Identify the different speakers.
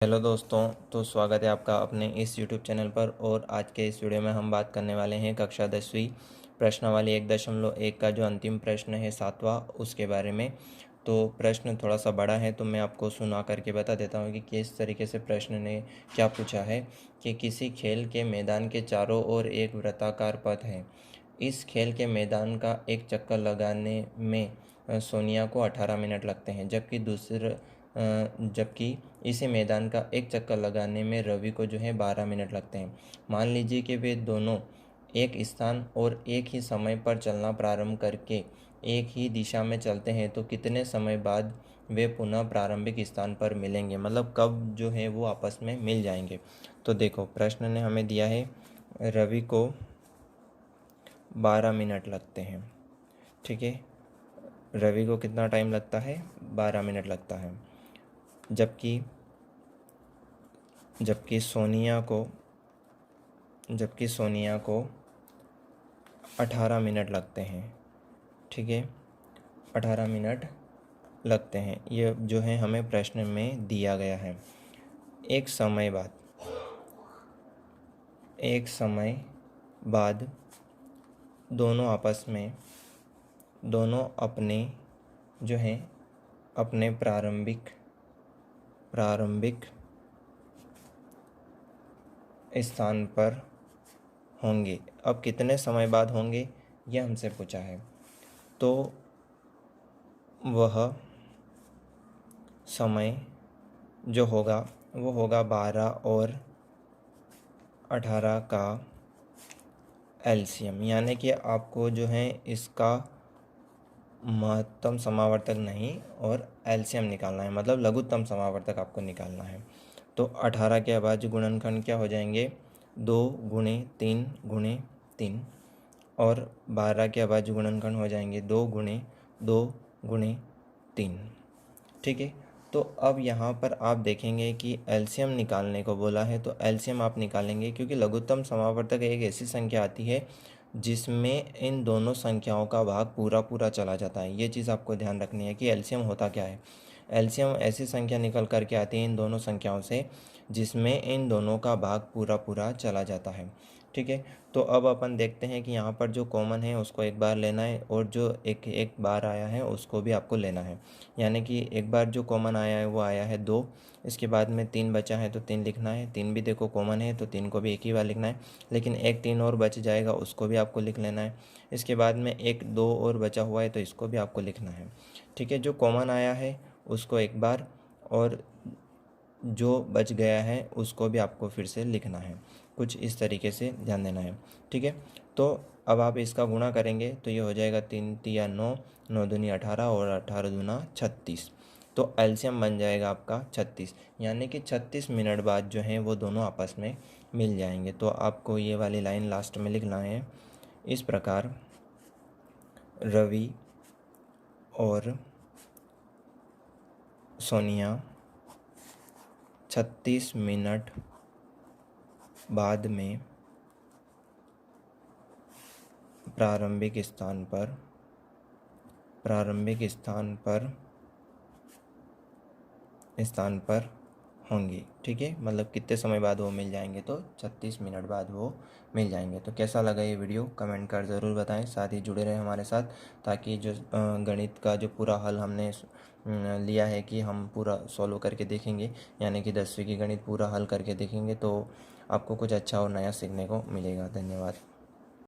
Speaker 1: Hello दोस्तों, तो स्वागत है आपका अपने इस यूट्यूब चैनल पर। और आज के इस वीडियो में हम बात करने वाले हैं कक्षा 10वीं प्रश्नावली 1.1 का जो अंतिम प्रश्न है 7वां, उसके बारे में। तो प्रश्न थोड़ा सा बड़ा है, तो मैं आपको सुना करके बता देता हूँ कि किस तरीके से प्रश्न ने क्या पूछा है। कि किसी खेल के मैदान के चारों ओर एक वृत्ताकार पथ है। इस खेल के मैदान का एक चक्कर लगाने में सोनिया को 18 मिनट लगते हैं, जबकि इसी मैदान का एक चक्कर लगाने में रवि को जो है 12 मिनट लगते हैं। मान लीजिए कि वे दोनों एक स्थान और एक ही समय पर चलना प्रारंभ करके एक ही दिशा में चलते हैं, तो कितने समय बाद वे पुनः प्रारंभिक स्थान पर मिलेंगे, मतलब कब जो है वो आपस में मिल जाएंगे। तो देखो, प्रश्न ने हमें दिया है रवि को 12 मिनट लगते हैं। ठीक है, रवि को कितना टाइम लगता है? 12 मिनट लगता है। जबकि जबकि सोनिया को 18 मिनट लगते हैं। ठीक है, 18 मिनट लगते हैं। ये जो है हमें प्रश्न में दिया गया है। एक समय बाद दोनों अपने जो है अपने प्रारंभिक स्थान पर होंगे। अब कितने समय बाद होंगे, यह हमसे पूछा है। तो वह समय जो होगा वो होगा 12 और 18 का एलसीएम, यानी कि आपको जो है इसका महत्तम समावर्तक नहीं और एलसीएम निकालना है, मतलब लघुत्तम समावर्तक आपको निकालना है। तो 18 के अभाज्य गुणनखंड क्या हो जाएंगे? 2 गुणे 3 गुणे 3। और 12 के अभाज्य गुणनखंड हो जाएंगे 2 गुणे 2 गुणे 3। ठीक है, तो अब यहाँ पर आप देखेंगे कि एलसीएम निकालने को बोला है, तो एलसीएम आप निकालेंगे, क्योंकि लघुत्तम समावर्तक एक ऐसी संख्या आती है जिसमें इन दोनों संख्याओं का भाग पूरा पूरा चला जाता है। ये चीज़ आपको ध्यान रखनी है कि एलसीएम होता क्या है। एलसीएम ऐसी संख्या निकल करके आती है इन दोनों संख्याओं से जिसमें इन दोनों का भाग पूरा पूरा चला जाता है। ठीक है, तो अब अपन देखते हैं कि यहाँ पर जो कॉमन है उसको एक बार लेना है, और जो एक बार आया है उसको भी आपको लेना है। यानी कि एक बार जो कॉमन आया है वो आया है 2, इसके बाद में 3 बचा है तो 3 लिखना है। 3 भी देखो कॉमन है, तो 3 को भी एक ही बार लिखना है। लेकिन एक 3 और बच जाएगा, उसको भी आपको लिख लेना है। इसके बाद में एक 2 और बचा हुआ है, तो इसको भी आपको लिखना है। ठीक है, जो कॉमन आया है उसको एक बार, और जो बच गया है उसको भी आपको फिर से लिखना है। कुछ इस तरीके से ध्यान देना है। ठीक है, तो अब आप इसका गुणा करेंगे तो ये हो जाएगा 3 तिया 9, 9 दूनी 18 और 18 दूना 36। तो एलसीएम बन जाएगा आपका 36, यानी कि 36 मिनट बाद जो है वो दोनों आपस में मिल जाएंगे। तो आपको ये वाली लाइन लास्ट में लिखना है इस प्रकार: रवि और सोनिया 36 मिनट बाद में प्रारंभिक स्थान पर होंगी। ठीक है, मतलब कितने समय बाद वो मिल जाएंगे? तो 36 मिनट बाद वो मिल जाएंगे। तो कैसा लगा ये वीडियो, कमेंट कर ज़रूर बताएं। साथ ही जुड़े रहें हमारे साथ, ताकि जो गणित का जो पूरा हल हमने लिया है कि हम पूरा सॉल्व करके देखेंगे, यानी कि 10वीं की गणित पूरा हल करके देखेंगे, तो आपको कुछ अच्छा और नया सीखने को मिलेगा। धन्यवाद।